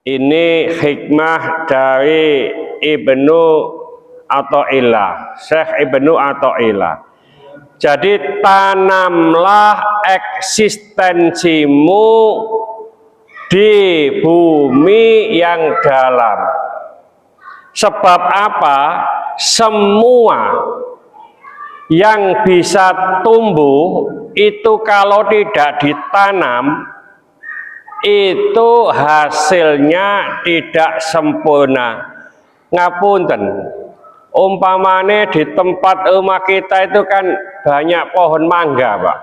Ini hikmah dari Ibnu Athaillah, Syekh Ibnu Athaillah. Jadi tanamlah eksistensimu di bumi yang dalam. Sebab apa? Semua yang bisa tumbuh itu kalau tidak ditanam itu hasilnya tidak sempurna. Ngapunten, umpamane di tempat rumah kita itu kan banyak pohon mangga, Pak.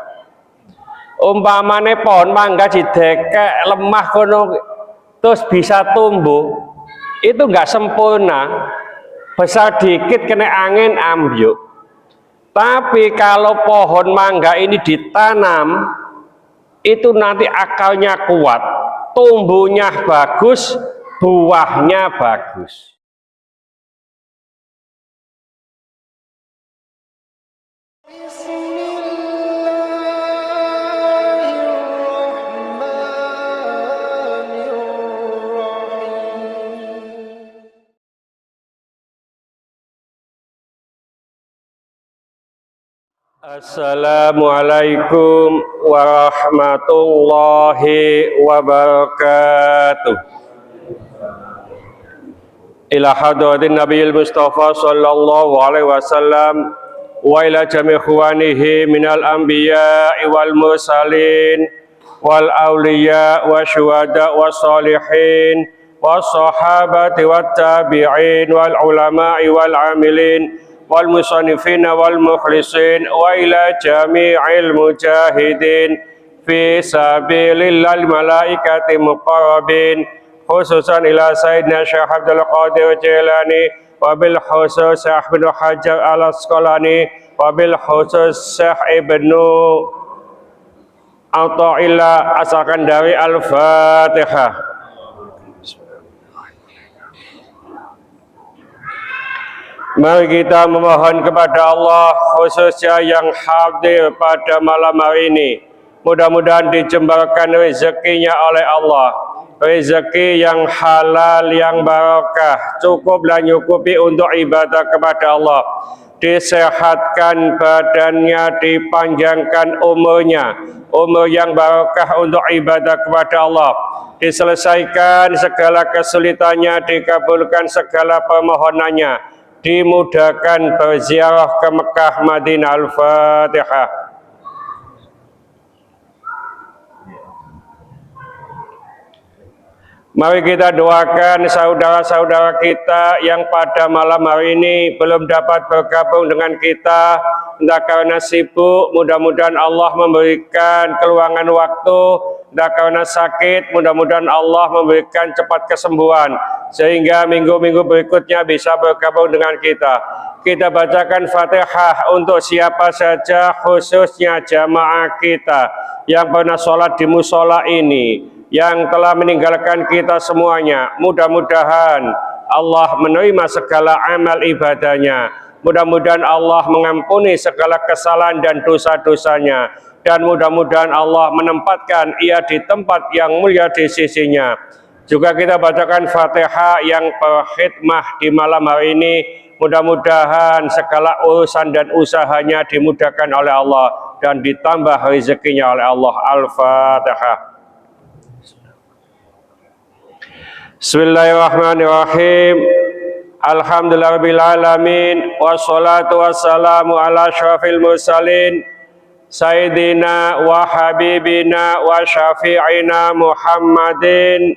Umpamane pohon mangga didekek lemah kono terus bisa tumbuh, itu enggak sempurna. Besar dikit kena angin ambyuk. Tapi kalau pohon mangga ini ditanam, itu nanti akarnya kuat, tumbuhnya bagus, buahnya bagus. Assalamualaikum warahmatullahi wabarakatuh. Ila hadratin Nabiyil Mustafa sallallahu alaihi wasallam wa ila jami' ikhwanihi minal anbiya'i wal mursalin wal awliya wa syuhada wa salihin wa sahabati wat tabi'in wal ulama'i wal amilin wal musannifina wal mukhlisin wa ila jami'il mujahidin fi sabilillahil malaikati muqarrabin, khususan ila Sayyidina Syekh Abdul Qadir Jilani, wabil khusus Syekh Ibnu Hajar Al-Asqalani, wabil khusus Syekh Ibnu Athaillah. Asalkan dari Al-Fatihah. Mari kita memohon kepada Allah, khususnya yang hadir pada malam hari ini, mudah-mudahan dijembarkan rezekinya oleh Allah, rezeki yang halal, yang barakah, cukup dan nyukupi untuk ibadah kepada Allah, disehatkan badannya, dipanjangkan umurnya, umur yang barakah untuk ibadah kepada Allah, diselesaikan segala kesulitannya, dikabulkan segala permohonannya, dimudahkan berziarah ke Mekah, Madinah. Al-Fatihah. Mari kita doakan saudara-saudara kita yang pada malam hari ini belum dapat bergabung dengan kita, entah karena sibuk, mudah-mudahan Allah memberikan keluangan waktu, entah karena sakit, mudah-mudahan Allah memberikan cepat kesembuhan, sehingga minggu-minggu berikutnya bisa bergabung dengan kita. Kita bacakan Fatihah untuk siapa saja, khususnya jamaah kita yang pernah sholat di musola ini, yang telah meninggalkan kita semuanya. Mudah-mudahan Allah menerima segala amal ibadahnya, mudah-mudahan Allah mengampuni segala kesalahan dan dosa-dosanya, dan mudah-mudahan Allah menempatkan ia di tempat yang mulia di sisinya. Juga kita bacakan Fatihah yang berkhidmah di malam hari ini, mudah-mudahan segala urusan dan usahanya dimudahkan oleh Allah dan ditambah rezekinya oleh Allah. Al-Fatihah. Bismillahirrahmanirrahim. Alhamdulillahirabbil alamin, wassalatu wassalamu ala asyrafil mursalin sayyidina wa habibina wa syafi'ina Muhammadin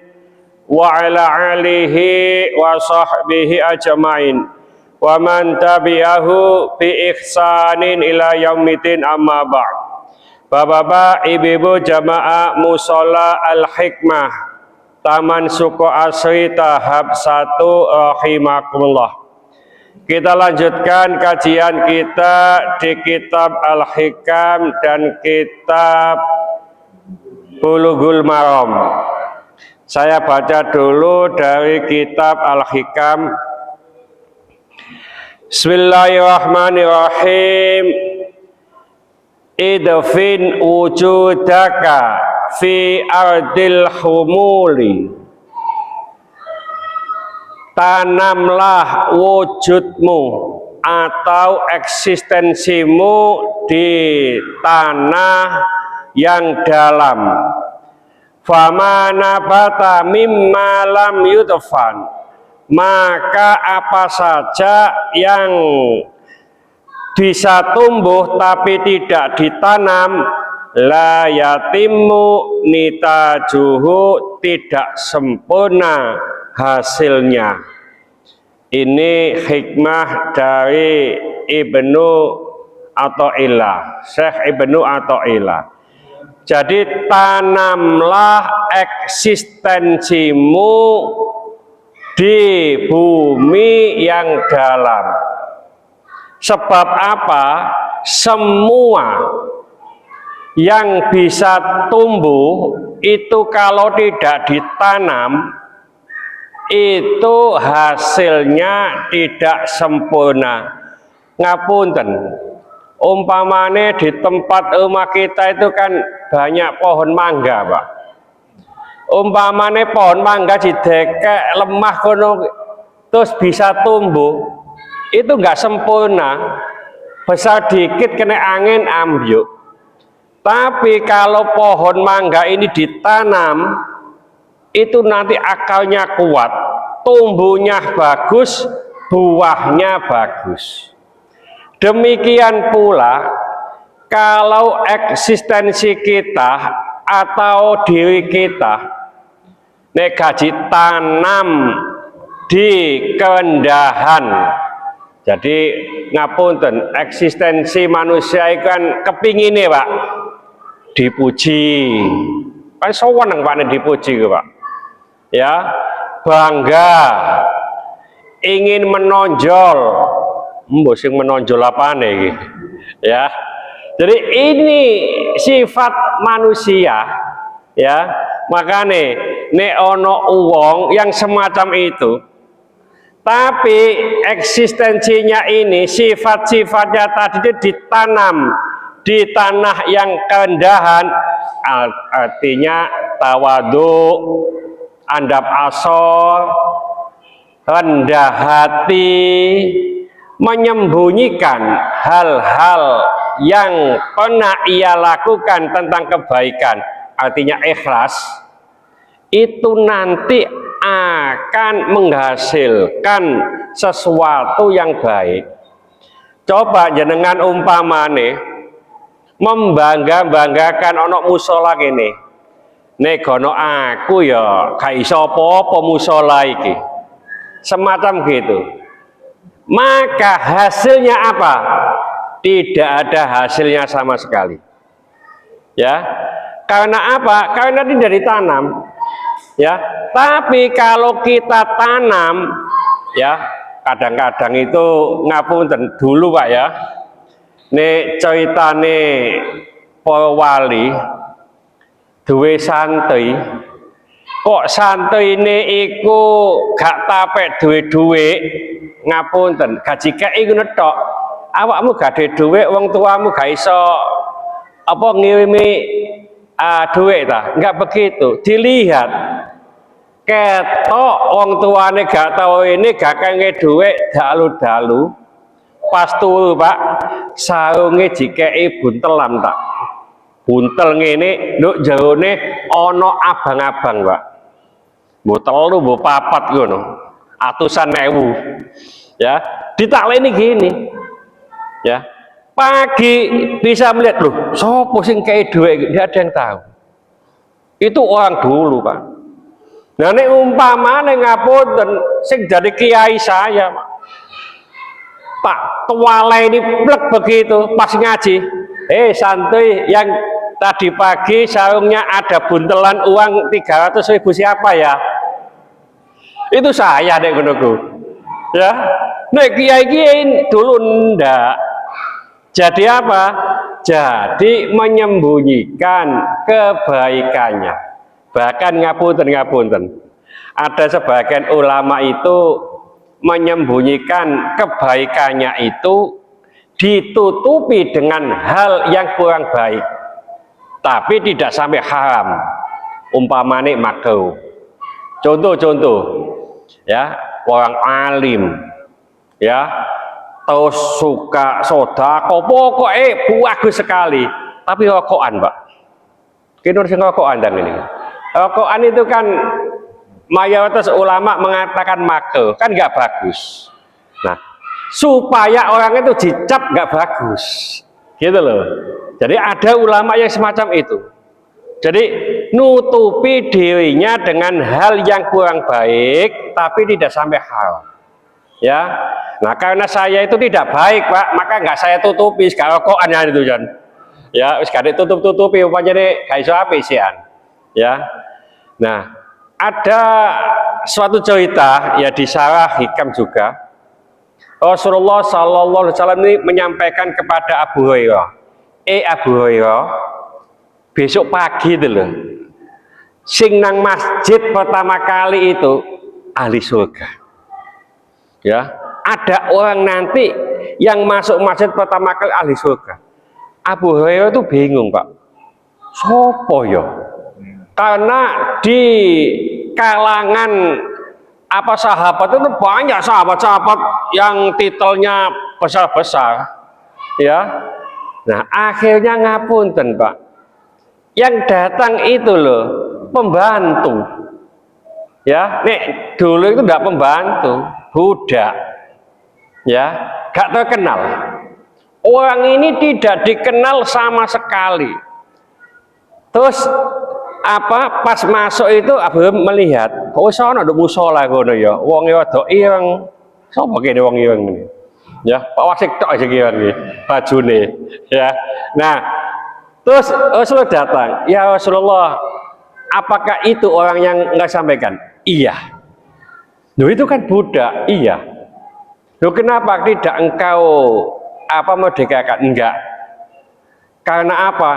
wa ala alihi wa sahbihi ajmain wa man tabi'ahu bi ihsanin ila yaumiddin, amma ba'd. Bapak-bapak, ibu-ibu jamaah Mushola Al-Hikmah Taman Suko Asri tahap 1 rahimakumullah. Kita lanjutkan kajian kita di kitab Al-Hikam dan kitab Bulughul Maram. Saya baca dulu dari kitab Al-Hikam. Bismillahirrahmanirrahim. Idfin wujudaka fi ardil humuli tanamlah wujudmu atau eksistensimu di tanah yang dalam. Fama nabata mimma lam yudfan, maka apa saja yang bisa tumbuh tapi tidak ditanam, la yatimu nitajuhu, tidak sempurna hasilnya. Ini hikmah dari Ibnu Athaillah, Syekh Ibnu Athaillah. Jadi tanamlah eksistensimu di bumi yang dalam. Sebab apa? Semua yang bisa tumbuh itu kalau tidak ditanam, itu hasilnya tidak sempurna. Ngapunten, umpamane di tempat rumah kita itu kan banyak pohon mangga, Pak. Umpamane pohon mangga didekek lemah kono terus bisa tumbuh, itu enggak sempurna. Besar dikit kena angin ambyuk. Tapi kalau pohon mangga ini ditanam, itu nanti akalnya kuat, tumbuhnya bagus, buahnya bagus. Demikian pula kalau eksistensi kita atau diri kita negaji tanam di kerendahan. Jadi ngapunten, eksistensi manusia itu kan kepingine, Pak, dipuji. Kan seneng Pak dipuji, Pak. Ya, bangga, ingin menonjol. Mbok sing menonjol apane iki? Ya. Jadi ini sifat manusia, ya. Makane nek ono uwong yang semacam itu, tapi eksistensinya ini, sifat-sifatnya tadi itu ditanam di tanah yang kerendahan, artinya tawadu, andap asor, rendah hati, menyembunyikan hal-hal yang pernah ia lakukan tentang kebaikan, artinya ikhlas, itu nanti akan menghasilkan sesuatu yang baik. Coba jenengan umpamane membangga-banggakan ono musola gini, negono aku ya gak iso apa-apa musola iki, semacam gitu. Maka hasilnya apa? Tidak ada hasilnya sama sekali. Ya, karena apa? Karena tidak ditanam. Ya, tapi kalau kita tanam, ya, kadang-kadang itu ngapunten dulu, Pak, ya. Nek ceritane para wali duwe santri, kok santrine iku gak tapek duwe-duwe, ngapunten, gaji kei ngono tok. Awakmu gak ada duit, wong tuamu gak iso apa ngirimi duit ta? Enggak begitu. Dilihat ketok wong tuane gak tahu ini gak kenge duit dalu-dalu. Pas turu, Pak, sarunge dikei buntelan tak. Buntel ngene, nduk jerone ana abang-abang, Pak. Mbok telu, mbok papat ngono. Atusan ewu. Ya, ditakleni gini. Ya, pagi bisa melihat, loh, sopo sing kei duit, tidak ada yang tahu. Itu orang dulu, Pak. Nah, ini umpamane ngapunten sing dari kiai saya, Pak. Pak tualai ini plek begitu pas ngaji. Santuy yang tadi pagi sarungnya ada buntelan uang 300.000, siapa ya? Itu saya deh menunggu. Ya, nah kiai-kiai dulu ndak. Jadi apa? Jadi menyembunyikan kebaikannya. Bahkan ngapunten. Ada sebagian ulama itu menyembunyikan kebaikannya itu ditutupi dengan hal yang kurang baik. Tapi tidak sampai haram. Umpamane makruh. Contoh-contoh. Ya, orang alim, ya, terus suka sedekah, pokoknya bagus sekali. Tapi rokokan, Pak. Kita harus rokokan dan ini. Rokokan itu kan mayoritas ulama mengatakan makruh, kan nggak bagus. Nah, supaya orang itu dicap nggak bagus, gitu loh. Jadi ada ulama yang semacam itu. Jadi nutupi dirinya dengan hal yang kurang baik, tapi tidak sampai haram. Ya, nah karena saya itu tidak baik, Pak, maka nggak saya tutupi. Sekarang rokokannya itu Jan. Ya, sekarang tutup-tutupi, upanya nih kayak api sian. Ya, nah ada suatu cerita ya di Syarah Hikam juga. Rasulullah Sallallahu Alaihi Wasallam ini menyampaikan kepada Abu Hurairah, Abu Hurairah, besok pagi itu loh, sing nang masjid pertama kali itu ahli surga. Ya, ada orang nanti yang masuk masjid pertama kali ahli surga. Abu Hurairah itu bingung, Pak. Sopo ya? Karena di kalangan apa sahabat itu banyak sahabat-sahabat yang titelnya besar-besar, ya. Nah, akhirnya ngapunten, Pak. Yang datang itu loh pembantu, ya. Nek dulu itu tidak pembantu, budak, ya, gak terkenal. Orang ini tidak dikenal sama sekali. Terus apa pas masuk itu Abu melihat, oh sono ada musola ngono ya. Wong wedok ireng. Sopo kene wong ireng ini? Ya, Pak Wasik tok sing ireng iki bajune, ya. Nah, terus Rasulullah datang, "Ya Rasulullah, apakah itu orang yang enggak sampaikan?" "Iya." Loh itu kan budak. "Iya." "Loh kenapa tidak engkau merdekakan?" "Enggak." "Karena apa?"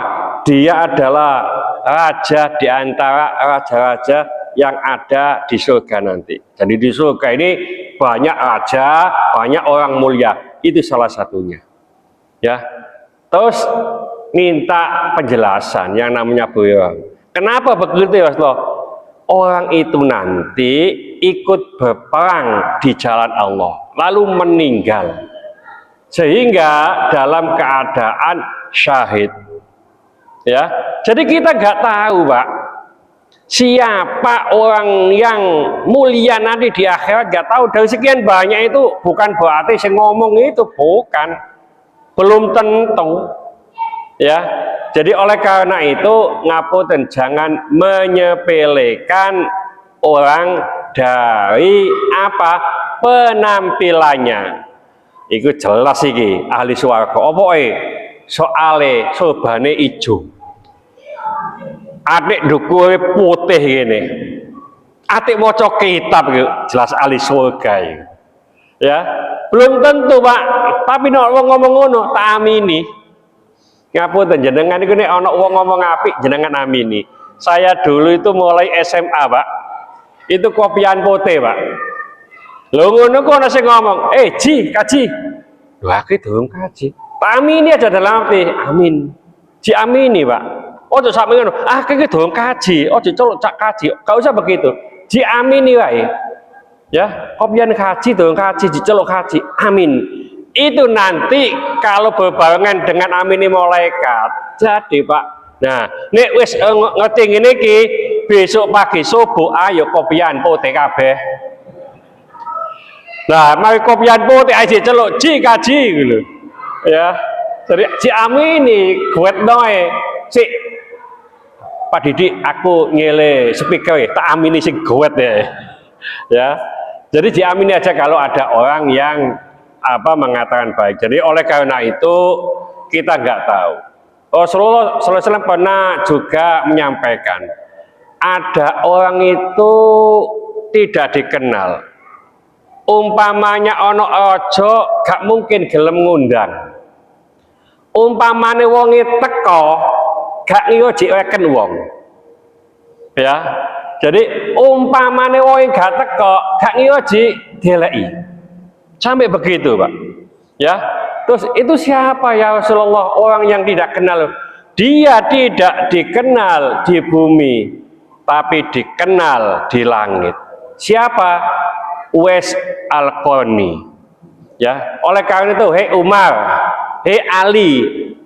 "Dia adalah raja di antara raja-raja yang ada di surga nanti." Jadi di surga ini banyak raja, banyak orang mulia. Itu salah satunya. Ya. Terus minta penjelasan yang namanya beliau. Kenapa begitu ya Rasulullah? Orang itu nanti ikut berperang di jalan Allah, lalu meninggal. Sehingga dalam keadaan syahid, ya. Jadi kita nggak tahu, Pak, siapa orang yang mulia nanti di akhirat, nggak tahu. Dari sekian banyak itu bukan berarti saya ngomong itu bukan, belum tentu, ya. Jadi oleh karena itu ngapunten, jangan menyepelekan orang dari apa penampilannya. Iku jelas iki ahli swarga. Opoke soale sobane ijo. Atik dukure putih gini. Atik maca kitab iki jelas ahli surga iki. Ya, belum tentu, Pak. Tapi nek wong ngomong ngono tak amini. Ngapunten jenengan iku nek ana wong ngomong apik jenengan amini. Saya dulu itu mulai SMA, Pak. Itu kopian putih, Pak. Lho ngono kok ana sing ngomong, Ji, kaji." Lho aku durung kaji. Tak amini aja dalam arti amin. Diamini, Pak. Ojo sampe ngono, iki durung kaji, ojo celuk cak kaji. Gak usah begitu. Diamini wae. Ya, kopian kaji, durung kaji, diceluk kaji. Amin. Itu nanti kalau berbarengan dengan amini malaikat. Jadi, Pak. Nah, nek wis ngerti ngene iki, besok pagi subuh ayo kopian putih kabeh. Nah, mari kopian putih aja celuk ji kaji gitu. Ya. Jadi si amini kuat noe. Si Pak Didik aku ngele speaker tak amini sing kuat ya. Ya. Jadi diamini aja kalau ada orang yang mengatakan baik. Jadi oleh karena itu kita nggak tahu. Rasulullah SAW pernah juga menyampaikan ada orang itu tidak dikenal. Umpamanya ono ojo gak mungkin gelem ngundang. Umpamane wonge teko gak ngijeken wong. Ya. Jadi umpamane wonge gak teko gak deleki. Sampai begitu, Pak. Ya. Terus itu siapa ya Rasulullah? Orang yang tidak kenal. Dia tidak dikenal di bumi, tapi dikenal di langit. Siapa? Uwais Al-Qarni. Ya, oleh karena itu, hei Umar, hei Ali,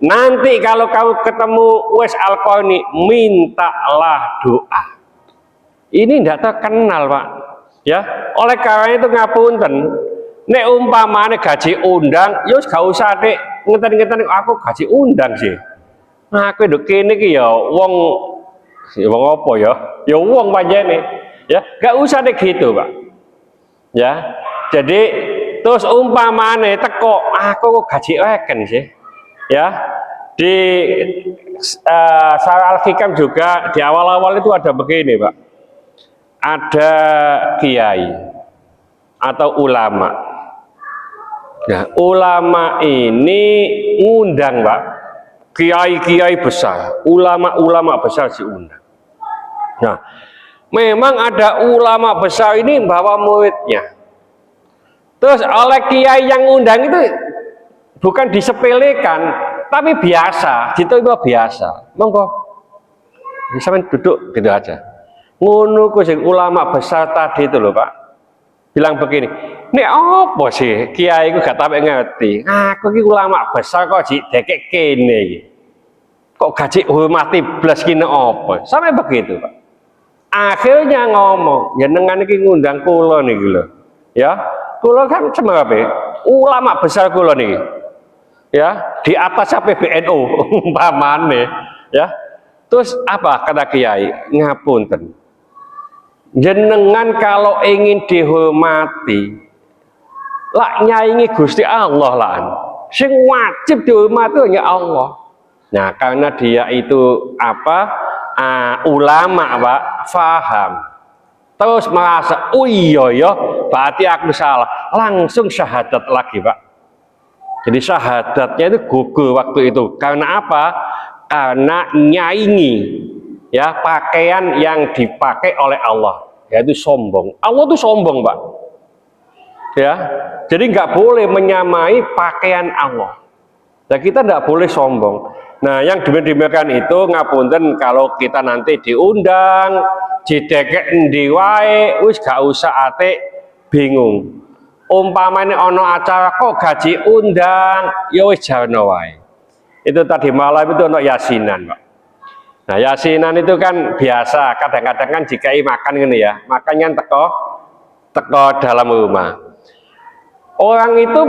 nanti kalau kamu ketemu Uwais Al-Qarni, mintalah doa. Ini tidak terkenal, Pak. Ya, oleh karena itu ngapunten, nek umpamane gaji undang, ya gak usah dek ngeten-ngeten aku gaji undang sih. Nah, aku nduk kene iki ya wong apa ya? Ya wong panjene. Ya, gak usah dek gitu, Pak. Ya. Jadi terus umpamane teko aku kok gaji eken sih. Ya. Di Sarah Al-Hikam juga di awal-awal itu ada begini, Pak. Ada kiai atau ulama. Nah, ulama ini ngundang, Pak, kiai-kiai besar, ulama-ulama besar diundang. Nah, memang ada ulama besar ini bawa muridnya. Terus oleh kiai yang ngundang itu bukan disepelekan, tapi biasa, diterima biasa. Monggo, sampean duduk gitu aja. Ngono ku sing ulama besar tadi itu loh, Pak. Bilang begini, "Nek apa sih kiai ku gak sampe ngerti. Aku ki ulama besar kok dekek kene iki. Kok gaji hormati blas ki nek apa?" Sampai begitu, Pak. Akhirnya ngomong, jenengan iki ngundang kula niki lho. Ya, kula kan sebabe ulama besar kula niki. Ya, di atas PBNU umpamane, ya. Terus apa kata kiai? Ngapunten. Jenengan kalau ingin dihormati, lak nyaingi Gusti Allah lah. Sing wajib dihormati hanya Allah. Nah, karena dia itu apa? Ulama, Pak, faham. Terus merasa, oh iya ya, berarti aku salah. Langsung syahadat lagi, Pak. Jadi syahadatnya itu gugur waktu itu. Karena apa? Karena nyaingi ya pakaian yang dipakai oleh Allah, yaitu sombong. Allah itu sombong, Pak. Ya, jadi nggak boleh menyamai pakaian Allah. Nah, kita nggak boleh sombong. Nah, yang demikian itu ngapunten kalau kita nanti diundang, didekek endi wae, wis gak usah ate bingung. Umpamane ono acara kok gaji undang, ya wis jarno wae. Itu tadi malam itu ono yasinan, Pak. Nah, yasinan itu kan biasa, kadang-kadang kan dikai makan gini ya, makannya teko dalam rumah. Orang itu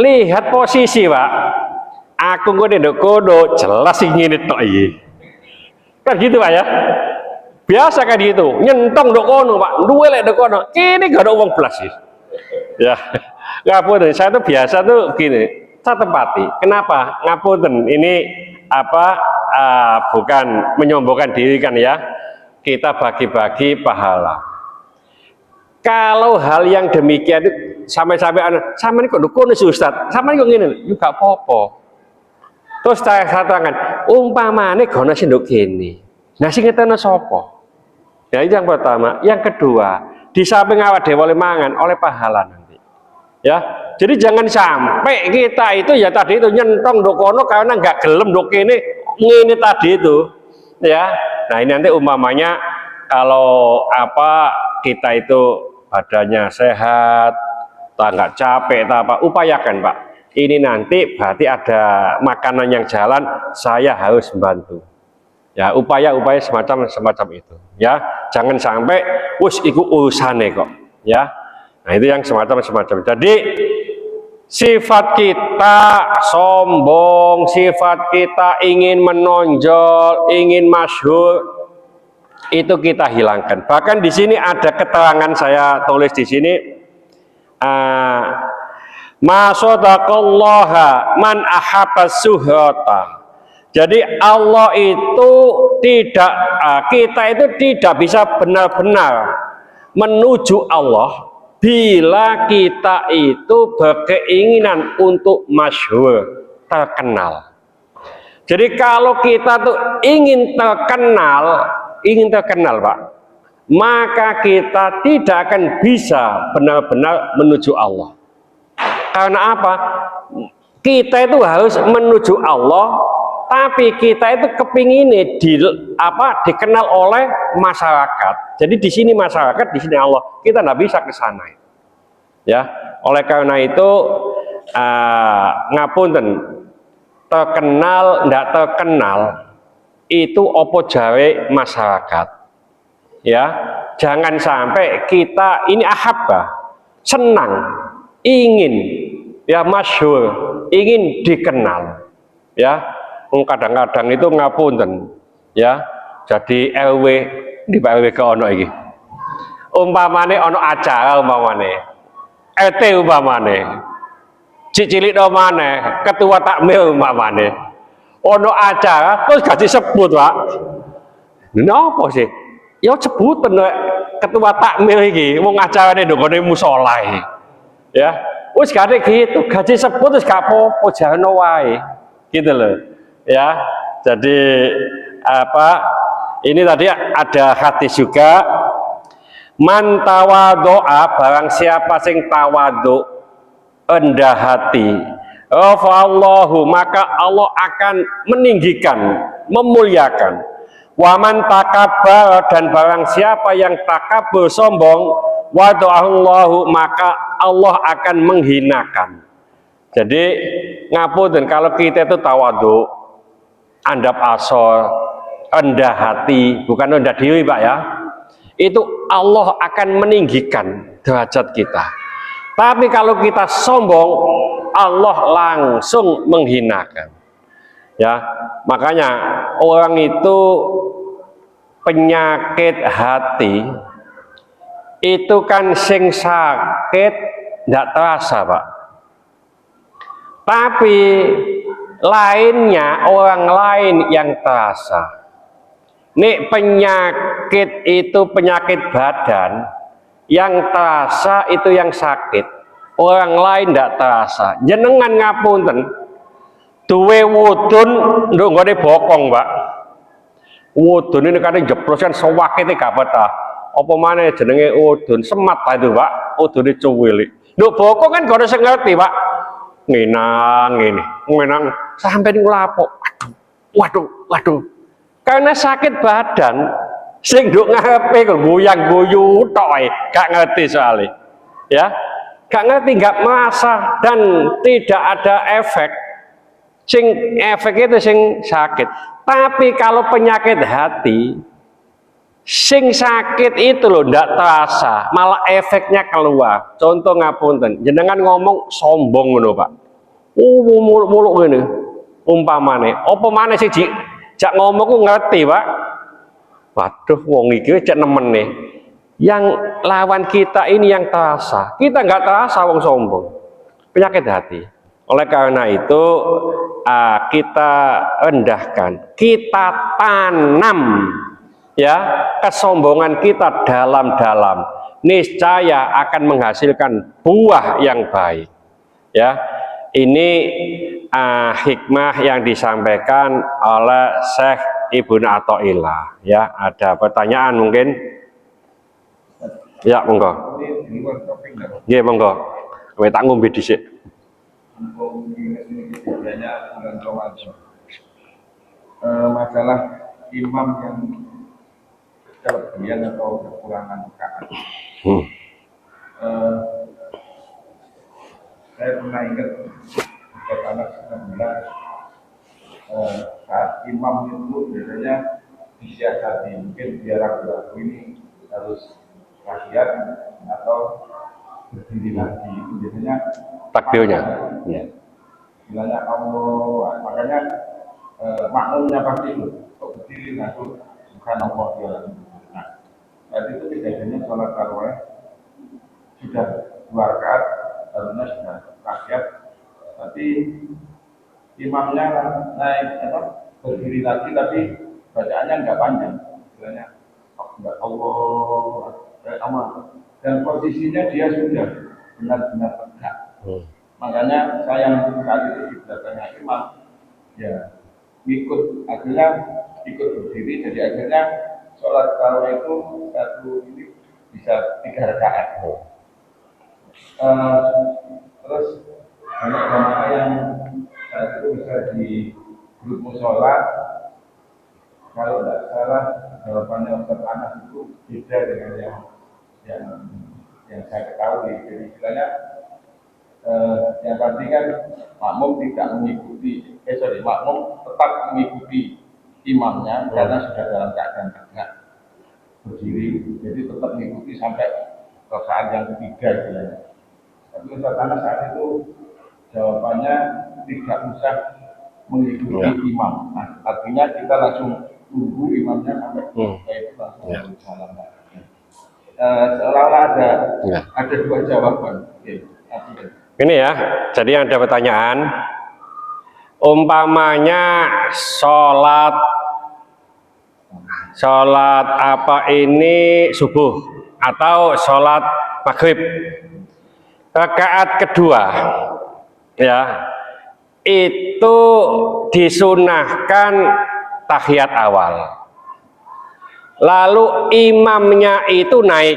lihat posisi, Pak. Aku gue ndek kono jelas ingin itu iki. Kan gitu, Pak ya. Biasa kan gitu, nyentong ndek kono, Pak. Duwe lek ndek kono. Kene gak ada uang belas sih. Ya. Ngapunten, saya tuh biasa tuh gini, saya tempati. Kenapa? Ngapunten, ini apa bukan menyombongkan diri kan ya, kita bagi-bagi pahala. Kalau hal yang demikian itu sampai-sampai sama ini kok dukun sih Ustaz, sama ini kok gini, juga apa-apa. Terus saya katakan, umpamane gono sing nduk kene. Nah sing ngeteno sapa? Ya itu yang pertama, yang kedua, di samping awak dhewe oleh mangan oleh pahala nanti. Ya. Jadi jangan sampai kita itu ya tadi itu nyentong nduk kono karena nggak gelem nduk kene ngene tadi itu. Ya. Nah, ini nanti umpamanya kalau apa kita itu badannya sehat, nggak capek, apa upayakan, Pak. Ini nanti berarti ada makanan yang jalan, saya harus membantu. Ya, upaya-upaya semacam itu. Ya, jangan sampai us ikut urusane kok. Ya, nah itu yang semacam. Jadi sifat kita sombong, sifat kita ingin menonjol, ingin masyhur, itu kita hilangkan. Bahkan di sini ada keterangan saya tulis di sini. Ma sadaqallaha man ahabba suhrata. Jadi Allah itu tidak, kita itu tidak bisa benar-benar menuju Allah bila kita itu berkeinginan untuk masyhur, terkenal. Jadi kalau kita tuh ingin terkenal, Pak, maka kita tidak akan bisa benar-benar menuju Allah. Karena apa? Kita itu harus menuju Allah, tapi kita itu kepingin dikenal oleh masyarakat. Jadi di sini masyarakat, di sini Allah. Kita nggak bisa ke sana. Ya, oleh karena itu ngapunten, terkenal ndak terkenal itu opo jawe masyarakat. Ya, jangan sampai kita ini ahabah, senang, ingin ya masyhur, ingin dikenal. Ya, kadang-kadang itu ngapunten. Ya, jadi LW di LW ke ono iki. Umpamane ono acara umpamane. ET umpamane. Cilik do maneh, ketua takmir umpamane. Ono acara terus gak disebut, Pak. Napa sih? Ya sebutan ketua takmir iki wong acarane ndongone musala iki. Ya. Wis gak gitu, gaji sebut wis gak apa-apa jarno wae. Gitu loh. Ya. Jadi ini tadi ada hadis juga, man tawadho'a, barang siapa sing tawadhu, rendah hati, rafa'allahu, maka Allah akan meninggikan, memuliakan. Waman takabbar, dan barang siapa yang takabur, sombong, wada'allahu, maka Allah akan menghinakan. Jadi ngapunten, kalau kita itu tawadhu, andap asor, rendah hati, bukan rendah diri, Pak ya, itu Allah akan meninggikan derajat kita. Tapi kalau kita sombong, Allah langsung menghinakan. Ya, makanya orang itu penyakit hati itu kan sing sakit tidak terasa, Pak. Tapi lainnya, orang lain yang terasa. Nih penyakit itu penyakit badan, yang terasa itu yang sakit, orang lain tidak terasa. Jenengan ngapunten, duwe wudun nduk nggone bokong, Pak. Wudun ini kadang jeblosan sewakite gak betah. Apa maneh jenenge wudun semat itu, Pak. Wudune cuwilik. Nduk bokong kan gak ada sing ngerti, Pak. Nginang ini, nginang sampai ngelapo. Waduh. Karena sakit badan, sing nduk ngarepe kok goyang-guyu tok ae, gak ngerti soalnya. Ya, gak ngerti, gak merasa, dan tidak ada efek. Sing efek itu sing sakit. Tapi kalau penyakit hati, sing sakit itu loh ndak terasa, malah efeknya keluar. Contoh ngapunten, jenengan ngomong sombong ngono, Pak. Muluk-muluk ngene. Umpamane, apa maneh sih jak ngomong ku ngerti, Pak. Waduh, wong iki cek nemen nih. Yang lawan kita ini yang terasa. Kita nggak terasa wong sombong. Penyakit hati. Oleh karena itu kita rendahkan, kita tanam ya kesombongan kita dalam-dalam, niscaya akan menghasilkan buah yang baik. Ya, ini hikmah yang disampaikan oleh Syekh Ibnu Athaillah. Ya, ada pertanyaan mungkin? Ya, monggo. Nggih, monggo. Kowe tak ngombe dhisik. Masalah imam yang kelebihan atau kekurangan rakaat. Saya pernah ingat ketika anak sedang bilang saat imam itu biasanya disiasati, mungkin biar ragu-ragu ini harus rakyat atau berdiri lagi, itu biasanya takbirnya. Ya. Bilangnya Allah, makanya makmumnya pasti itu kok berdiri ngaku bukan Allah dia. Nah, tadi itu kejadiannya sholat tarawih sudah 2 rakaat, harusnya sudah rakyat, tapi imamnya naik berdiri lagi, tapi bacaannya nggak panjang, bilangnya enggak Allah, dan posisinya dia sudah benar-benar tegak. Makanya saya yang saat itu di belakangnya imam, ya akhirnya ikut berdiri, jadi akhirnya sholat tarawih itu satu ini bisa 3 rakaat. Terus banyak jamaah yang saat itu bisa di grup mushola, kalau tidak salah jawabannya Ustaz Anas itu beda dengan yang yang saya ketahui. Jadi istilahnya yang pasti kan makmum tidak mengikuti, makmum tetap mengikuti imamnya karena sudah dalam keadaan tegak berdiri, jadi tetap mengikuti sampai rakaat yang ketiga istilahnya. Tapi Ustaz saat itu jawabannya tidak usah mengikuti imam. Nah, artinya kita langsung tunggu imamnya sampai itu langsung jalan. Seolah-olah ada dua jawaban. Ini ya, jadi ada pertanyaan, umpamanya sholat apa ini subuh atau sholat maghrib rakaat kedua, ya itu disunahkan tahiyat awal, lalu imamnya itu naik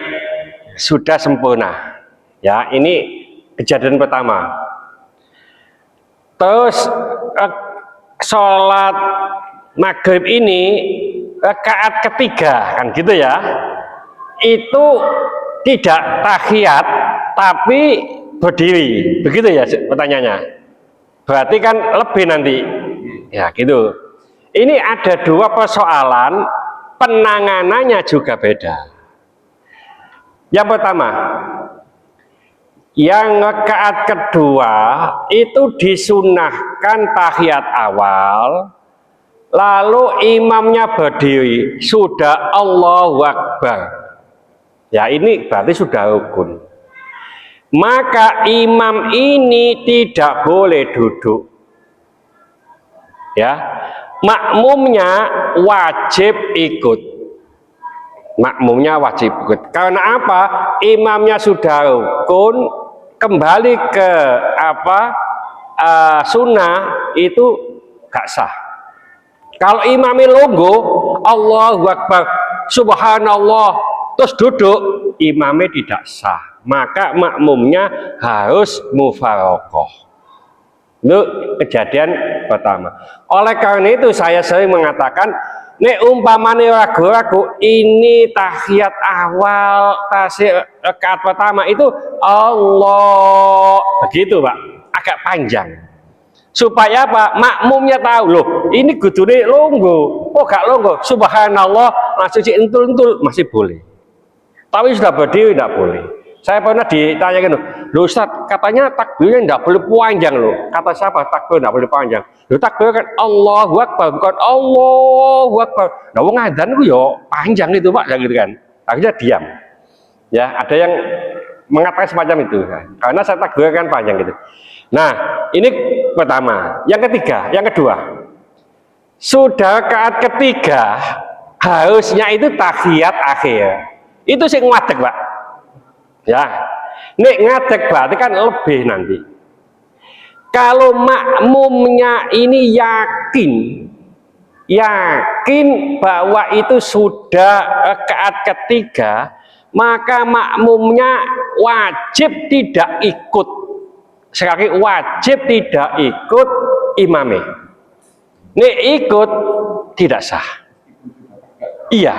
sudah sempurna, ya ini kejadian pertama. Terus sholat maghrib ini rakaat ketiga kan gitu ya, itu tidak tahiyat tapi berdiri, begitu ya pertanyaannya. Berarti kan lebih nanti ya gitu. Ini ada dua persoalan, penanganannya juga beda. Yang pertama, yang rakaat kedua itu disunahkan tahiyat awal, lalu imamnya berdiri sudah Allahu Akbar, ya ini berarti sudah rukun. Maka imam ini tidak boleh duduk, ya makmumnya wajib ikut. Makmumnya wajib ikut. Karena apa? Imamnya sudah rukun, kembali ke sunnah itu gak sah. Kalau imamnya longgo, Allahu Akbar, Subhanallah, terus duduk, imamnya tidak sah. Maka makmumnya harus mufaraqah. Itu kejadian pertama. Oleh karena itu saya sering mengatakan, nek umpamane ragu-ragu ini tahiyat awal, rakaat pertama itu Allah begitu Pak, agak panjang. Supaya apa? Makmumnya tahu loh, ini gudune longgo, kok gak longgo? Subhanallah, masih entul-entul masih boleh. Tapi sudah berdiri tidak boleh. Saya pernah ditanyakan loh Ustaz, katanya takbirnya tidak boleh panjang loh. Kata siapa takbir tidak boleh panjang? Loh takbir kan Allahu Akbar, bukan Allahu Akbar. Nah wong adzan itu yo panjang itu Pak, gitu kan. Akhirnya diam. Ya, ada yang mengatakan semacam itu kan. Karena saya takbir kan panjang gitu. Nah, ini pertama. Yang ketiga, yang kedua. Sudah rakaat ketiga harusnya itu tahiyat akhir. Itu sih ngadeg Pak. Ya, nek ngadeg berarti kan lebih nanti. Kalau makmumnya ini yakin bahwa itu sudah rakaat ketiga, maka makmumnya wajib tidak ikut. Sekali wajib tidak ikut imamnya. Nek ikut tidak sah. Iya.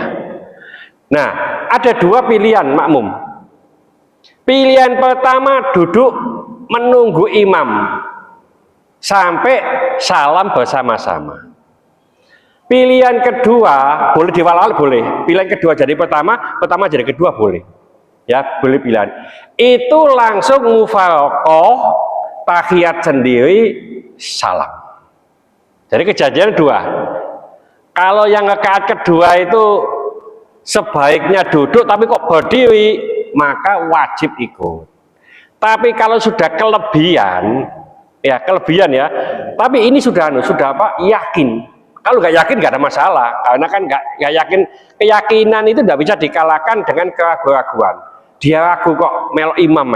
Nah, ada dua pilihan makmum. Pilihan pertama duduk menunggu imam sampai salam bersama-sama. Pilihan kedua boleh diwal-wal boleh. Pilihan kedua jadi pertama jadi kedua boleh. Ya, boleh pilihan. Itu langsung mufaraqah, tahiyat sendiri, salam. Jadi kejadian dua. Kalau yang rakaat kedua itu sebaiknya duduk tapi kok berdiri, maka wajib ikut. Tapi kalau sudah kelebihan ya, tapi ini sudah apa? Yakin. Kalau nggak yakin nggak ada masalah, karena kan nggak yakin. Keyakinan itu nggak bisa dikalahkan dengan keraguan-keraguan. Dia ragu kok melok imam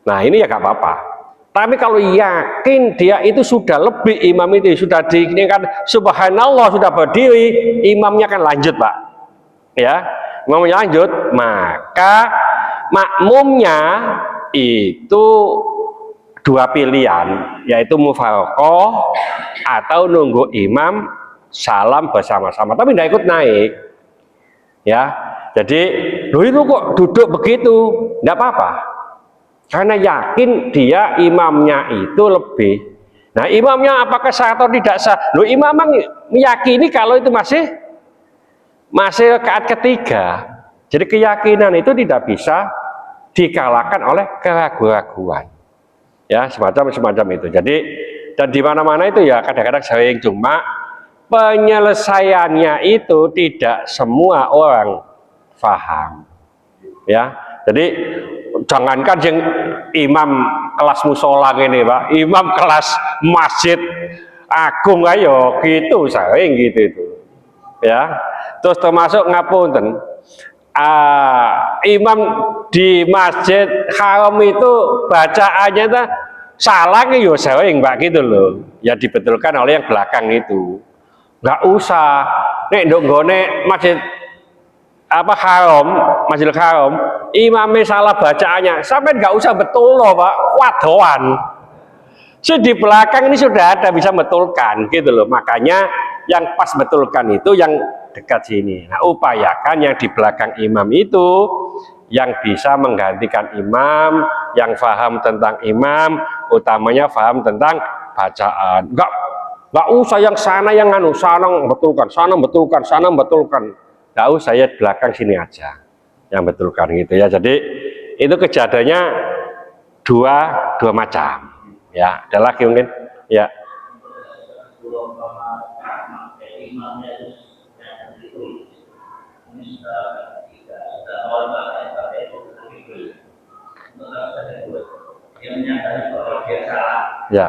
Nah ini ya nggak apa-apa. Tapi kalau yakin dia itu sudah lebih, imam itu sudah diinginkan subhanallah, sudah berdiri, imamnya kan lanjut Pak. Ya, imamnya lanjut, maka makmumnya itu dua pilihan, yaitu mufaraqah atau nunggu imam salam bersama-sama, tapi tidak ikut naik. Ya, jadi loh itu kok duduk begitu, tidak apa-apa. Karena yakin dia imamnya itu lebih. Nah imamnya apakah sah atau tidak sah? Loh imam meyakini kalau itu masih rakaat ketiga. Jadi keyakinan itu tidak bisa dikalahkan oleh keraguan-raguan. Ya semacam itu. Jadi dan di mana-mana itu ya kadang-kadang sering, cuma penyelesaiannya itu tidak semua orang paham. Ya, jadi jangankan yang imam kelas musola ini Pak, imam kelas masjid agung ayo gitu sering gitu itu. Ya, terus termasuk ngapunten, imam di masjid haram itu bacaannya itu salah ya sering Pak gitu loh. Ya dibetulkan oleh yang belakang itu. Nggak usah nek ndok nggone masjid apa haram, Masjidil Haram, imamnya salah bacaannya, sampai nggak usah betul loh Pak, wadoan. So, di belakang ini sudah ada bisa betulkan gitu loh. Makanya yang pas betulkan itu yang dekat sini. Nah, upayakan yang di belakang imam itu yang bisa menggantikan imam, yang paham tentang imam, utamanya paham tentang bacaan. Nggak usah yang sana yang anu, sana betulkan, sana betulkan, sana betulkan. Nggak usah, saya belakang sini aja yang betulkan gitu ya. Jadi itu kejadiannya dua macam ya. Ada lagi mungkin ya. Ya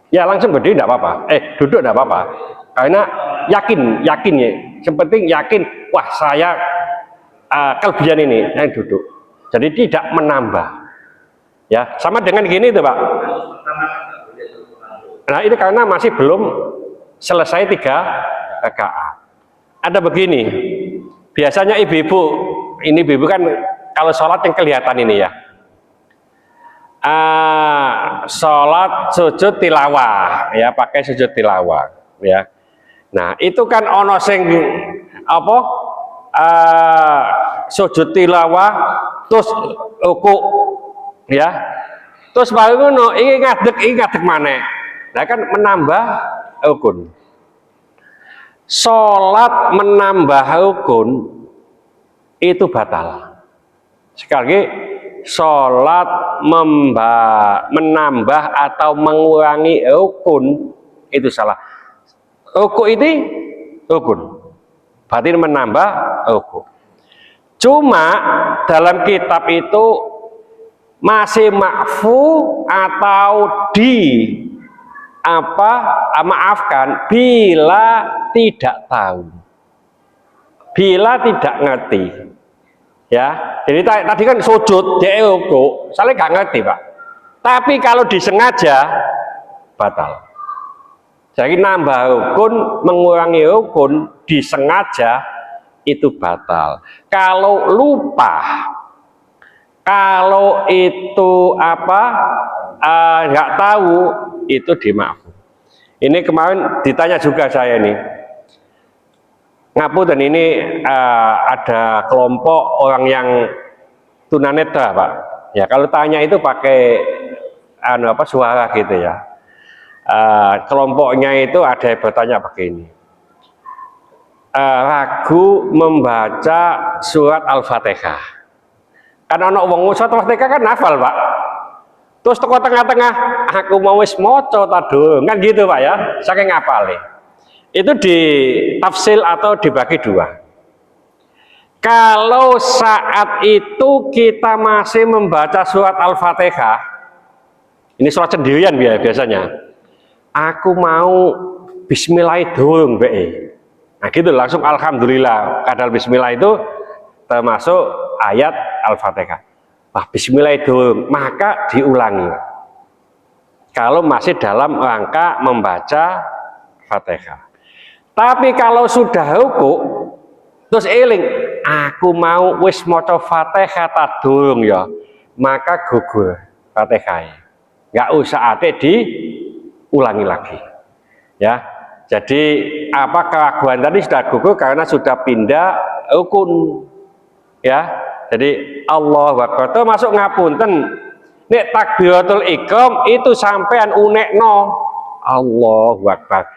ya langsung berdiri tidak apa-apa, duduk tidak apa-apa, karena yakin ya, yang penting yakin, wah saya kelebihan ini, yang duduk, jadi tidak menambah ya, sama dengan gini tuh Pak. Nah ini karena masih belum selesai 3 rakaat. Ada begini, biasanya ibu-ibu kan kalau sholat yang kelihatan ini ya, sholat sujud tilawah ya, pakai sujud tilawah ya. Nah itu kan ono sing apa sujud tilawah terus ruku ya, terus baru ngono ini ngadeg maneh. Nah kan menambah rukun. Sholat menambah rukun itu batal. Sekali lagi, sholat menambah atau mengurangi rukun itu salah. Rukun ini rukun, berarti menambah rukun. Cuma dalam kitab itu masih ma'fu atau maafkan bila tidak tahu, bila tidak ngerti ya. Jadi tadi kan sujud dia ruku, saya nggak ngerti Pak, tapi kalau disengaja batal. Jadi nambah rukun mengurangi rukun disengaja itu batal. Kalau lupa, kalau itu nggak tahu, itu dimaafkan. Ini kemarin ditanya juga saya ini, ngapunten ini ada kelompok orang yang tunanetra Pak. Ya kalau tanya itu pakai suara gitu ya. Kelompoknya itu ada yang bertanya begini, ragu membaca surat Al-Fatihah. Kan anak wong surat Al-Fatihah kan hafal Pak. Terus teko tengah-tengah aku mau wis maca ta durung kan gitu Pak ya, saking ngapale. Itu ditafsil atau dibagi 2. Kalau saat itu kita masih membaca surat Al-Fatihah, ini surat sendirian biasanya, aku mau bismillahirrahmanirrahim be. Nah gitu langsung alhamdulillah, kadal bismillah itu termasuk ayat Al-Fatihah. Wah bismillahirrahmanirrahim, maka diulangi kalau masih dalam rangka membaca Fatihah. Tapi kalau sudah ruku terus eling, aku mau wis maca Fatihah ta durung ya, maka gugur Fatihah. Nggak usah diulangi lagi ya. Jadi apa keraguan tadi sudah gugur karena sudah pindah rukun. Ya, jadi Allahu Akbar termasuk ngapunten. Nek takbiratul ihram itu sampean unekno Allahu Akbar.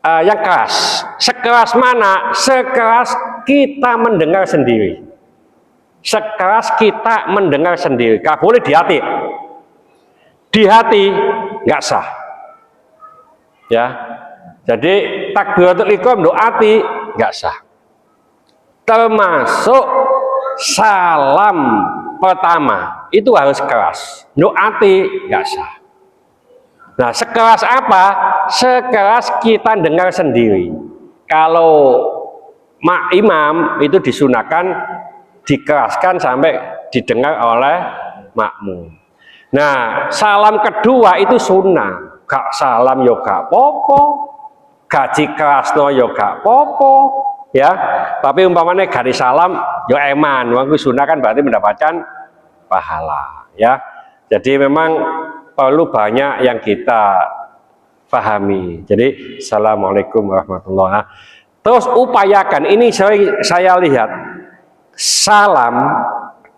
Yang keras, sekeras mana? Sekeras kita mendengar sendiri. Sekeras kita mendengar sendiri. Gak boleh di hati. Di hati nggak sah. Ya, jadi takbiratul ihram do hati nggak sah. Termasuk salam pertama itu harus keras. Do hati nggak sah. Nah, sekeras apa? Sekeras kita dengar sendiri. Kalau imam itu disunahkan dikeraskan sampai didengar oleh makmum. Nah, salam kedua itu sunnah. Gak salam yo gak popo, gaji keras no yo gak popo, ya. Tapi umpamanya garis salam yo eman, waktu sunnah kan berarti mendapatkan pahala, ya. Jadi memang perlu banyak yang kita pahami. Jadi assalamualaikum warahmatullahi wabarakatuh. Terus upayakan, ini saya lihat salam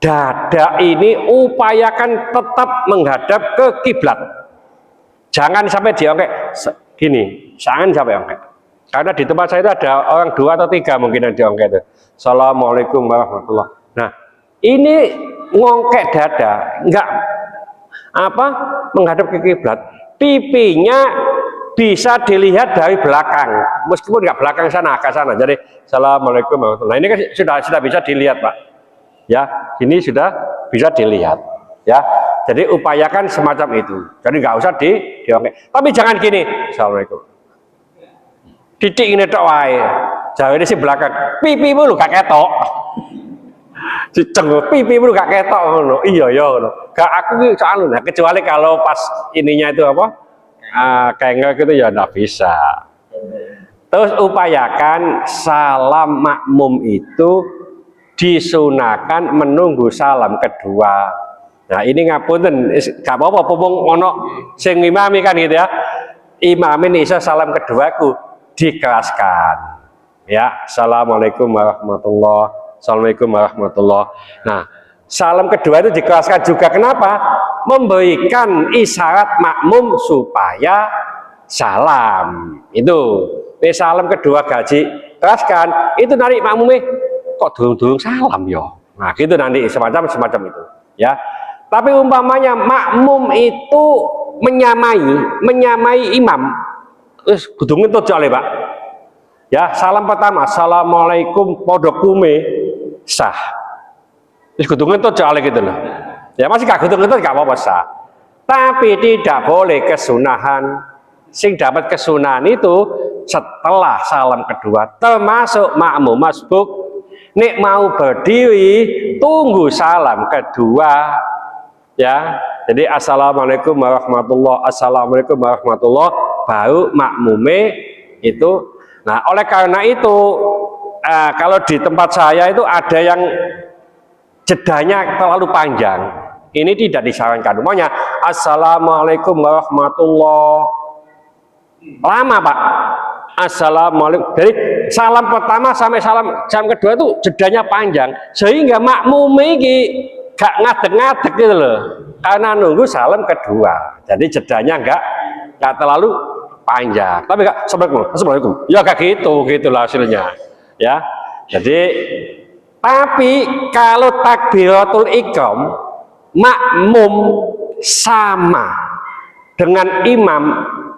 dada ini upayakan tetap menghadap ke kiblat. Jangan sampai diongkek gini, jangan sampai ongkek. Karena di tempat saya itu ada orang 2 atau 3 mungkin yang diongkek itu. Assalamualaikum warahmatullahi wabarakatuh. Nah, ini ngongkek dada, enggak apa menghadap ke kiblat, pipinya bisa dilihat dari belakang, meskipun nggak belakang sana, ke sana. Jadi assalamualaikum warahmatullahi wabarakatuh. Nah, ini kan sudah bisa dilihat, Pak. Ya, ini sudah bisa dilihat. Ya, jadi upayakan semacam itu. Jadi nggak usah diongkek. Tapi jangan gini, assalamualaikum. Titik ini tok wae. Jauh ini sih belakang. Pipimu lu gak ketok. Cenggo pipimu gak ketok ngono. Iya ya ngono. Gak aku ki soalnya nah, kecuali kalau pas ininya itu apa? Kengel gitu ya enggak bisa. Terus upayakan salam makmum itu disunahkan menunggu salam kedua. Nah, ini ngapunten gak apa-apa pomong ono sing imami kan gitu ya. Imamin isa salam keduaku dikeraskan. Ya, assalamualaikum warahmatullahi wabarakatuh. Assalamualaikum warahmatullahi. Nah, salam kedua itu dikeraskan juga. Kenapa? Memberikan isyarat makmum supaya salam. Itu. Salam kedua gaji keraskan. Itu nanti makmumnya kok durung-durung salam yo. Nah, gitu nanti semacam itu. Ya. Tapi umpamanya makmum itu menyamai imam. Terus kudu ngentut jale, Pak. Ya, salam pertama, assalamualaikum podokume sah. Terus kudu ngentut jale gitu loh. Ya masih gak kudu ngentut gak apa-apa sah. Tapi tidak boleh kesunahan. Sing dapat kesunahan itu setelah salam kedua, termasuk makmum masbuk. Nek mau berdiri, tunggu salam kedua. Ya, jadi assalamualaikum warahmatullahi wabarakatuh, assalamualaikum warahmatullahi wabarakatuh, baru makmume itu. Nah, oleh karena itu kalau di tempat saya itu ada yang jedanya terlalu panjang. Ini tidak disarankan. Umumnya assalamualaikum warahmatullahi wabarakatuh. Lama, Pak. Assalamualaikum. Jadi salam pertama sampai salam kedua itu jedanya panjang sehingga makmume iki gak ngadeg-ngadeg gitu loh, karena nunggu salam kedua. Jadi jedanya enggak terlalu panjang. Tapi enggak assalamualaikum. Ya kayak gitulah hasilnya. Ya. Jadi tapi kalau takbiratul ihram makmum sama dengan imam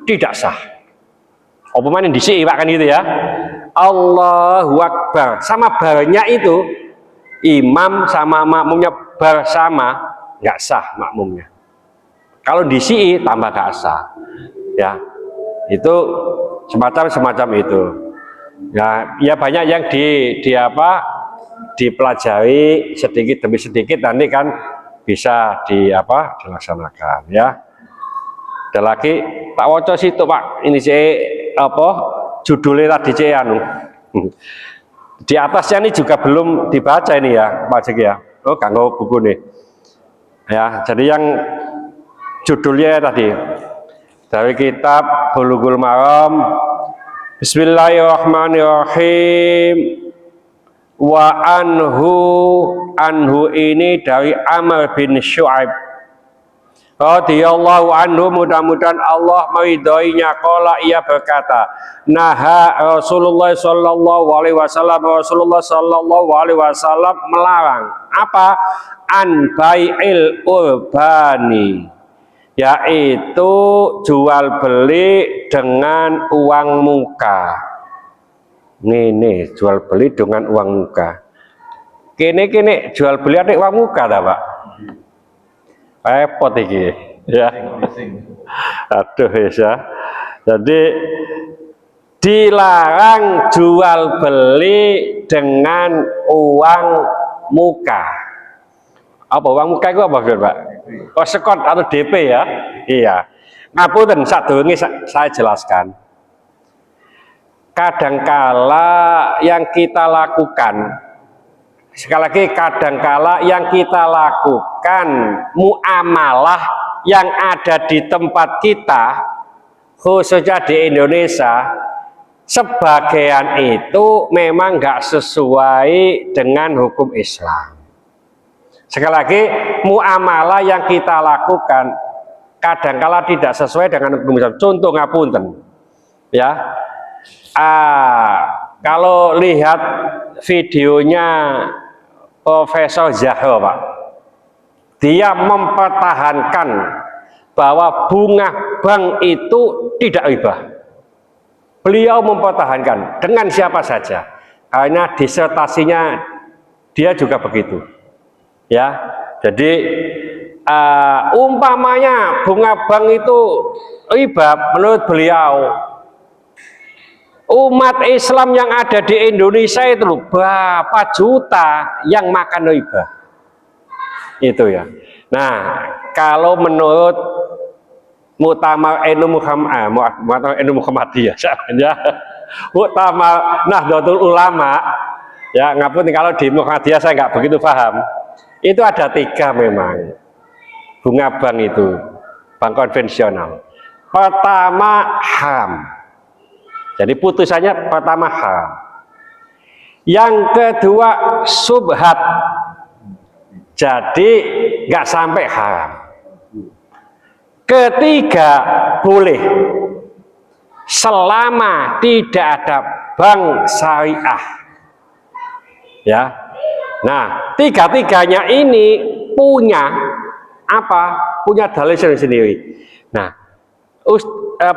tidak sah. Apa mana disi Pak kan gitu ya. Allahu Akbar sama barnya itu imam sama makmumnya bersama nggak sah makmumnya. Kalau disi tambah gak sah. Ya. Itu semacam itu. Ya banyak yang dipelajari sedikit demi sedikit nanti kan bisa dilaksanakan ya. Ada lagi tak waca situ Pak, ini judulnya tadi di atasnya ini juga belum dibaca ini ya Pak Cik ya. Oh ganggu buku nih ya. Jadi yang judulnya tadi dari kitab Bulughul Maram Bismillahirrahmanirrahim. Wa anhu ini dari Amr bin Syu'aib radhiyallahu anhu, mudah-mudahan Allah meridhoinya, qala ia berkata, naha Rasulullah sallallahu alaihi wasallam, Rasulullah sallallahu alaihi wasallam melarang apa? An bai'il urbani, yaitu jual beli dengan uang muka. Nih jual beli dengan uang muka. Kene jual beli ada uang muka dah Pak. Repot iki ya. Aduh ya. Jadi dilarang jual beli dengan uang muka. Apa uang muka itu apa Pak? Oh, sekon atau DP ya? Iya. Ngapunten sadurunge saya jelaskan. Kadangkala yang kita lakukan, sekali lagi kadangkala yang kita lakukan muamalah yang ada di tempat kita, khususnya di Indonesia, sebagian itu memang nggak sesuai dengan hukum Islam. Sekali lagi, muamalah yang kita lakukan kadangkala tidak sesuai dengan hukum Islam. Contoh ngapunten, ya. Kalau lihat videonya Profesor Zahro Pak, dia mempertahankan bahwa bunga bank itu tidak riba. Beliau mempertahankan dengan siapa saja, karena disertasinya dia juga begitu ya. Jadi umpamanya bunga bank itu riba, menurut beliau umat Islam yang ada di Indonesia itu berapa juta yang makan riba itu ya. Nah, kalau menurut Muktamar NU Muhammadiyah ya, Muktamar Nahdlatul Ulama ya, ngapun kalau di Muhammadiyah saya nggak begitu paham. Itu ada 3 memang bunga bank itu, bank konvensional. Pertama haram. Jadi putusannya pertama haram. Yang kedua subhat, jadi nggak sampai haram. Ketiga boleh, selama tidak ada bank syariah. Ya, nah 3-tiganya ini punya apa? Punya dalil sendiri. Nah,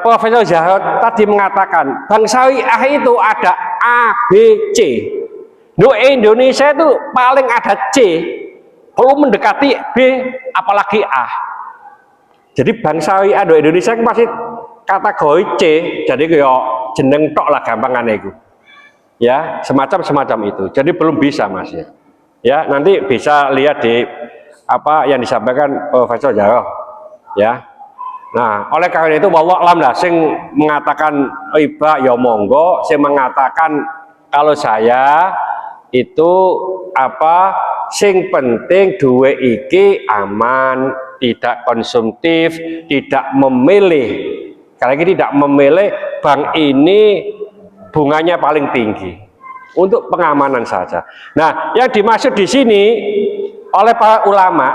Profesor Zahro tadi mengatakan bank syariah itu ada A, B, C. Indonesia itu paling ada C, belum mendekati B, apalagi A. Jadi bank syariah di Indonesia masih kategori C, jadi kayak jeneng tok lah gampangannya itu. Ya, semacam itu. Jadi belum bisa Mas ya. Ya, nanti bisa lihat di apa yang disampaikan Profesor Zahro. Ya. Nah, oleh karena itu wallah alam lah, sing mengatakan riba ya monggo, sing mengatakan kalau saya itu apa, sing penting duwe iki aman, tidak konsumtif, tidak memilih. Sekali lagi tidak memilih bank ini bunganya paling tinggi. Untuk pengamanan saja. Nah, yang dimaksud di sini oleh para ulama,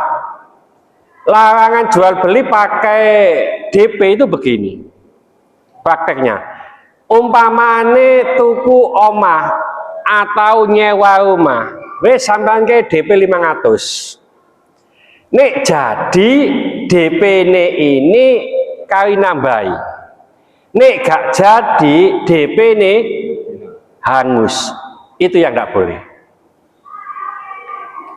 larangan jual beli pakai DP itu begini prakteknya. Umpamane tuku omah atau nyewa rumah, wes sampean ke DP 500. Nek jadi DP ini kali nambahi. Nek gak jadi DP hangus. Itu yang tidak boleh.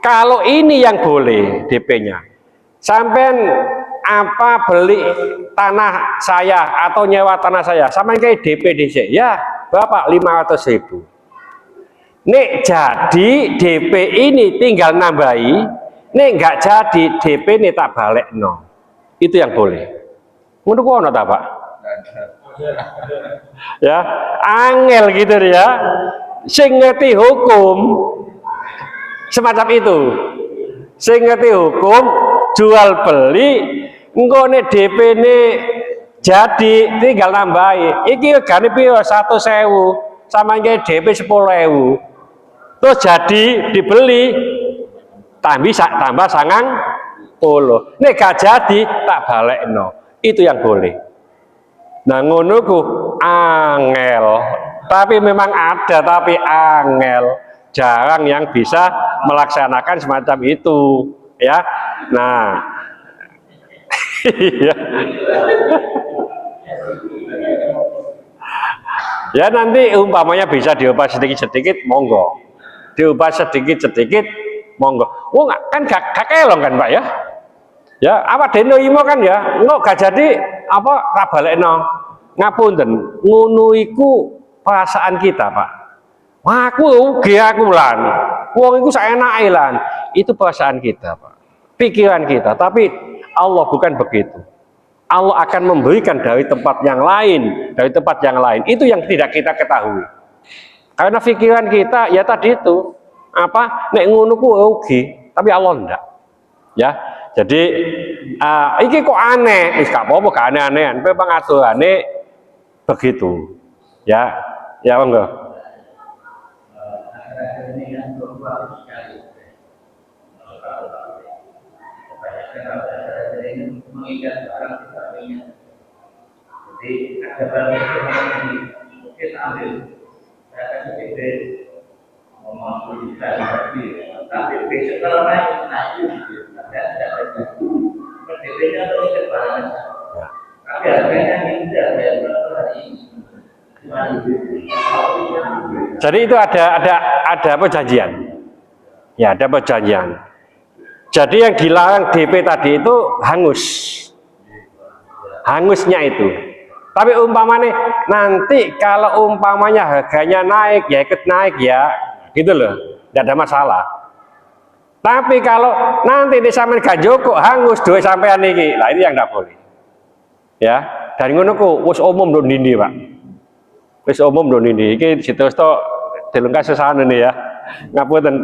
Kalau ini yang boleh DP-nya. Sampai apa beli tanah saya atau nyewa tanah saya, sampai kayak DP DC, ya berapa? 500.000. Nek jadi DP ini tinggal nambahi, nek nggak jadi DP ini tak balik no. Itu yang boleh. Menurut gua tak Pak? Ya, angel gitu ya. Sing ngerti hukum semacam itu. Sing ngerti hukum jual beli engko nek DP ne Jadi tinggal nambahi. Iki regane piye 100.000 sama nggih DP 10.000. Terus jadi dibeli tambah sangang puluh. Nek gak jadi tak balekno. Itu yang boleh. Nah ngono ku angel. Tapi memang ada tapi angel. Jarang yang bisa melaksanakan semacam itu, ya. Nah, ya nanti umpamanya bisa diubah sedikit-sedikit, monggo. Diubah sedikit-sedikit, monggo. Oh kan gak kelong kan Pak ya? Ya apa deno imo kan ya, nggak gak jadi apa tak balekno. Ngapunten, ngono iku perasaan kita Pak. Wah, aku lan. Wong iku saenake lan. Itu perasaan kita Pak. Pikiran kita, tapi Allah bukan begitu. Allah akan memberikan dari tempat yang lain, dari tempat yang lain. Itu yang tidak kita ketahui. Karena pikiran kita ya tadi itu apa nek ngono ku rugi, tapi Allah enggak. Ya. Jadi iki kok aneh, wis gak apa-apa gak aneh-anehan, memang aturane begitu. Ya. Ya monggo. Mengikat barang kita punya. Jadi ada barang yang kita ambil, saya kasih DP mau bisa tapi besok kalau naik ada DP-nya terus barang, tapi harganya tidak kayak hari ini. Jadi itu ada perjanjian. Ya, ada perjanjian. Jadi yang dilarang DP tadi itu hangus. Hangusnya itu. Tapi umpamanya nanti kalau umpamanya harganya naik ya ikut naik ya, gitu loh. Tidak ada masalah. Tapi kalau nanti di sampean gak joko hangus duit sampean iki, lah ini yang tidak boleh. Ya, dari ngono ku wis umum do ndindi, Pak. Wis umum do ndindi. Iki situs to dilengkas sesane nih ya. Ngapunten.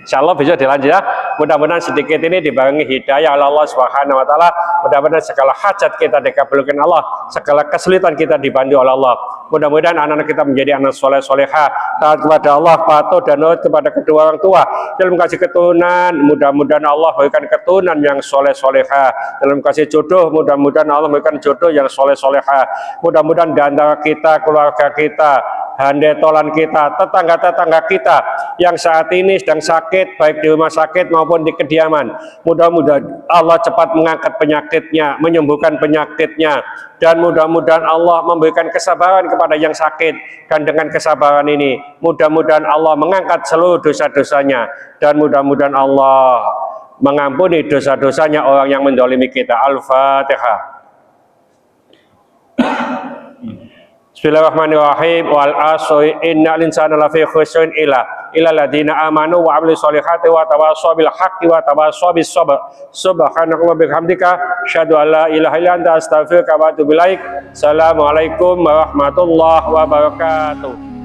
Insyaallah bisa dilanjut ya. Mudah-mudahan sedikit ini dibarengi hidayah oleh Allah Subhanahu wa taala. Mudah-mudahan segala hajat kita dikabulkan Allah, segala kesulitan kita dibantu oleh Allah. Mudah-mudahan anak-anak kita menjadi anak soleh soleha, taat kepada Allah, patuh dan nurut kepada kedua orang tua. Dalam kasih keturunan, mudah-mudahan Allah berikan keturunan yang soleh soleha. Dalam kasih jodoh, mudah-mudahan Allah berikan jodoh yang soleh soleha. Mudah-mudahan di antara kita, keluarga kita, handetolan kita, tetangga-tetangga kita yang saat ini sedang sakit baik di rumah sakit maupun di kediaman, mudah-mudahan Allah cepat mengangkat penyakitnya, menyembuhkan penyakitnya, dan mudah-mudahan Allah memberikan kesabaran kepada yang sakit, dan dengan kesabaran ini mudah-mudahan Allah mengangkat seluruh dosa-dosanya, dan mudah-mudahan Allah mengampuni dosa-dosanya orang yang mendolimi kita. Al-Fatihah. Bismillahirrahmanirrahim. Wal asri innal insana lafi khusrin illa alladziina aamanu wa 'amilus solihati wa tawassaw bil haqqi wa tawassaw bis sabr. Subhanaka wa bihamdika asyhadu an la ilaha illa anta astaghfiruka wa atubu ilaik. Assalamualaikum warahmatullahi wabarakatuh.